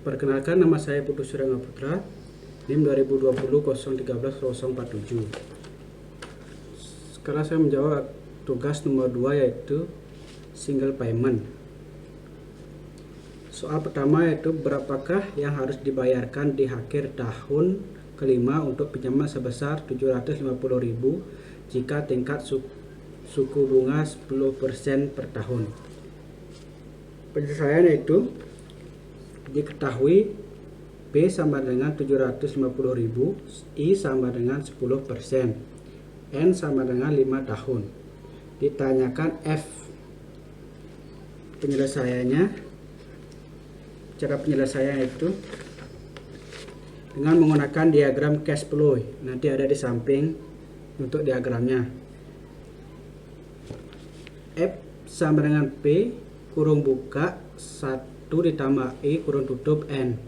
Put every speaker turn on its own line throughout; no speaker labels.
Perkenalkan, nama saya Putu Suranga Putra, NIM 2020 013 047. Sekarang saya menjawab tugas nomor 2, yaitu single payment. Soal pertama yaitu berapakah yang harus dibayarkan di akhir tahun kelima untuk pinjaman sebesar 750.000 jika tingkat suku bunga 10% per tahun. Penyelesaian yaitu diketahui B sama dengan 750.000, I sama dengan 10%, N sama dengan 5 tahun. Ditanyakan F. Penyelesaiannya, cara penyelesaian itu dengan menggunakan diagram cash flow. Nanti ada di samping untuk diagramnya. F sama dengan P kurung buka 1 ditambah I kurung tutup N.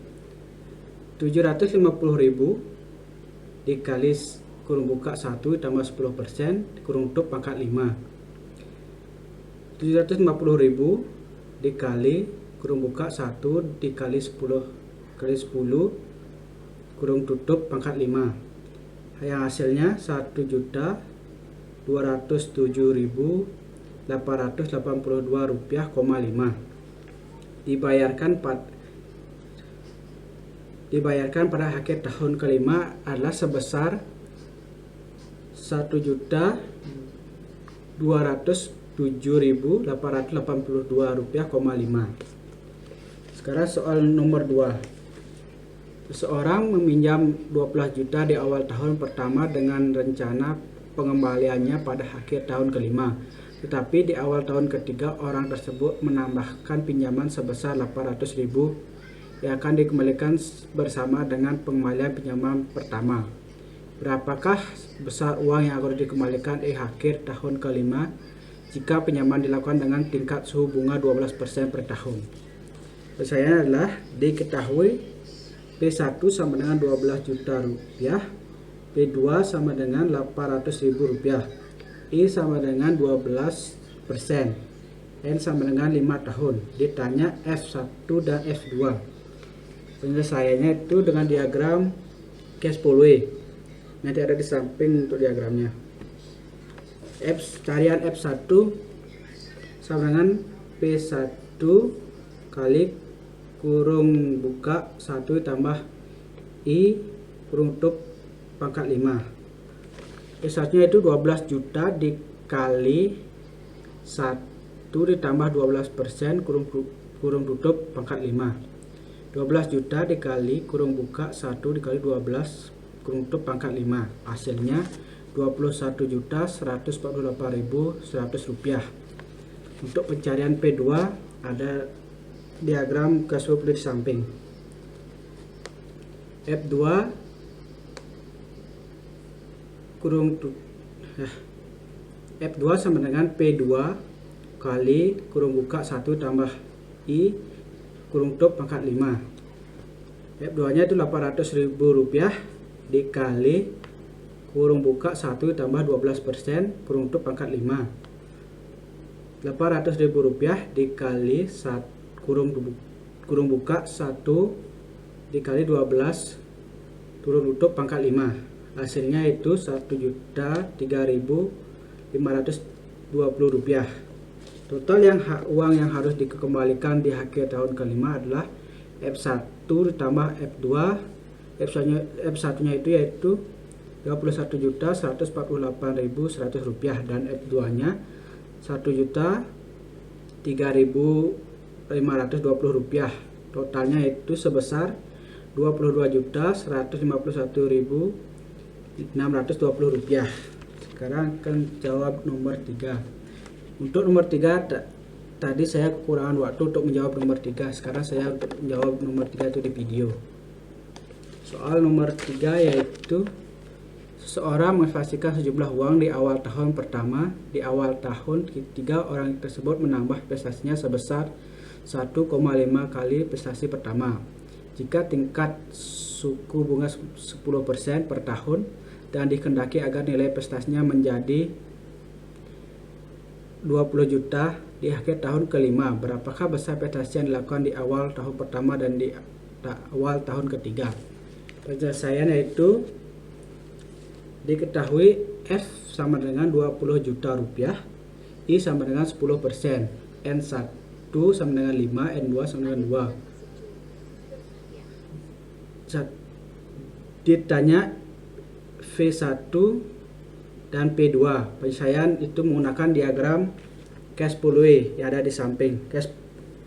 750.000 dikali kurung buka 1 ditambah 10% kurung tutup pangkat 5. 750.000 dikali kurung buka 1 dikali 10 kali 10 kurung tutup pangkat 5. Yang hasilnya 1.207.882 rupiah, 5. Dibayarkan pada akhir tahun kelima adalah sebesar 1.207.882 rupiah, 5. Sekarang soal nomor 2. Seseorang meminjam 12 juta di awal tahun pertama dengan rencana pengembaliannya pada akhir tahun kelima. Tetapi di awal tahun ketiga orang tersebut menambahkan pinjaman sebesar 800.000 yang akan dikembalikan bersama dengan pengembalian pinjaman pertama. Berapakah besar uang yang akan dikembalikan di akhir tahun kelima jika pinjaman dilakukan dengan tingkat suku bunga 12% per tahun? Saya adalah diketahui P1 sama dengan 12 juta rupiah, P2 sama dengan 800.000 rupiah, I sama dengan 12%, N sama dengan 5 tahun. Ditanya F1 dan F2. Penyelesaiannya itu dengan diagram cash flow. Nanti ada di samping untuk diagramnya. Carian F1 sama dengan P1 kali kurung buka 1 tambah I kurung tutup pangkat 5. P1-nya itu 12 juta dikali 1 ditambah 12% kurung tutup pangkat 5. 12 juta dikali kurung buka 1 dikali 12 kurung tutup pangkat 5. Hasilnya 21.148.100 rupiah. Untuk pencarian P2 ada diagram cash flow di samping. F2 F2 sama dengan P2 kali kurung buka 1 tambah I kurung tutup pangkat 5. F2 nya itu 800.000 rupiah dikali kurung buka 1 tambah 12% kurung tutup pangkat 5. 800.000 rupiah dikali kurung buka 1 dikali 12 kurung tutup pangkat 5. Hasilnya itu 1.003.520 rupiah. Total uang yang harus dikembalikan di akhir tahun kelima adalah F1 ditambah F2. F1 nya itu yaitu 21.148.100 rupiah dan F2 nya 1.003.520 rupiah. Totalnya itu sebesar 22.151.620 rupiah. Sekarang akan jawab nomor 3. Untuk nomor 3 tadi saya kekurangan waktu untuk menjawab nomor 3. Sekarang saya untuk menjawab nomor 3 itu di video. Soal nomor 3 yaitu seseorang menginvestasikan sejumlah uang di awal tahun pertama. Di awal tahun ketiga orang tersebut menambah investasinya sebesar 1,5 kali investasi pertama. Jika tingkat suku bunga 10% per tahun dan dikehendaki agar nilai investasinya menjadi 20 juta di akhir tahun kelima, berapakah besar investasi yang dilakukan di awal tahun pertama dan di awal tahun ketiga. Penyelesaian yaitu diketahui F sama dengan 20 juta rupiah, I sama dengan 10%, N1 sama dengan 5, N2 sama dengan 2. Ditanya V1 dan P2. Penyelesaian itu menggunakan diagram cash flow yang ada di samping.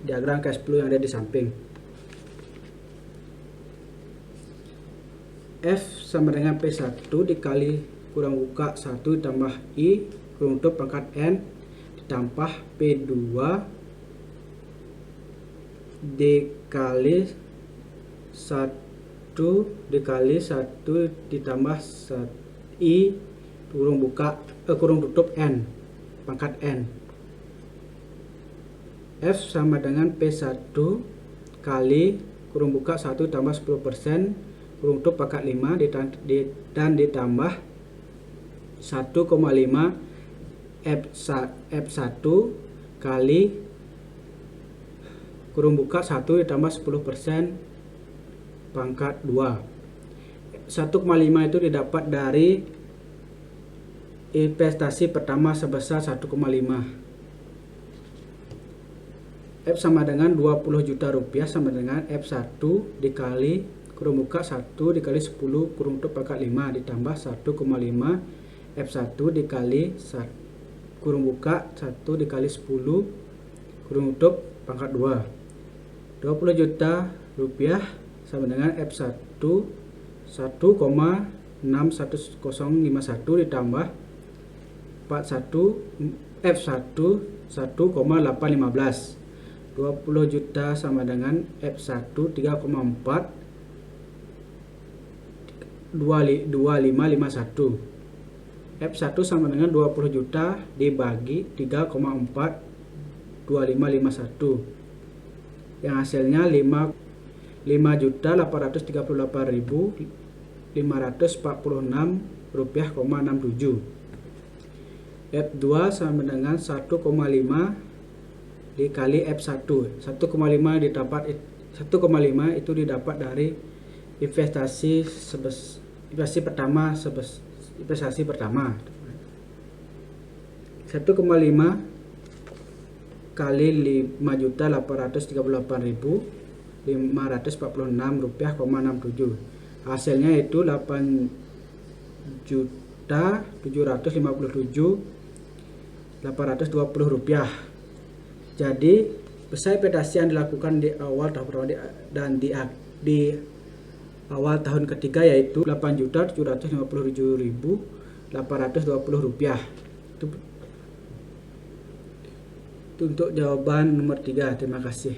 Diagram cash flow yang ada di samping. F sama dengan P1 dikali kurang buka 1 ditambah I kurang tutup pangkat N ditambah P2 dikali 1 dikali 1 ditambah I kurang buka kurang tutup N pangkat N. F sama dengan P1 kali kurang buka 1 tambah 10% kurang tutup pangkat 5 dan ditambah 1,5 F1 kali kurang buka 1 ditambah 10% pangkat 2. 1,5 itu didapat dari investasi pertama sebesar 1,5. F sama dengan 20 juta rupiah sama dengan F1 dikali kurang buka 1 dikali 10 kurang tutup pangkat 5 ditambah 1,5 F1 dikali kurang buka 1 dikali 10 kurang tutup pangkat 2. 20 juta rupiah sama dengan F1 1,61051 ditambah 41 F1 1,815. 20 juta sama dengan F1 3,4 2551. F1 sama dengan 20 juta dibagi 3,4 2551 yang hasilnya 5.838.546 rupiah,67. F2 sama dengan 1,5 dikali F1. 1,5 didapat 1,5 itu didapat dari investasi pertama 1,5 kali 5.838.546 rupiah,67. Hasilnya itu 8.757.820 rupiah. Jadi besar investasi yang dilakukan di awal tahun pertama dan di awal tahun ketiga yaitu 8.757.820 rupiah. Itu untuk jawaban nomor 3. Terima kasih.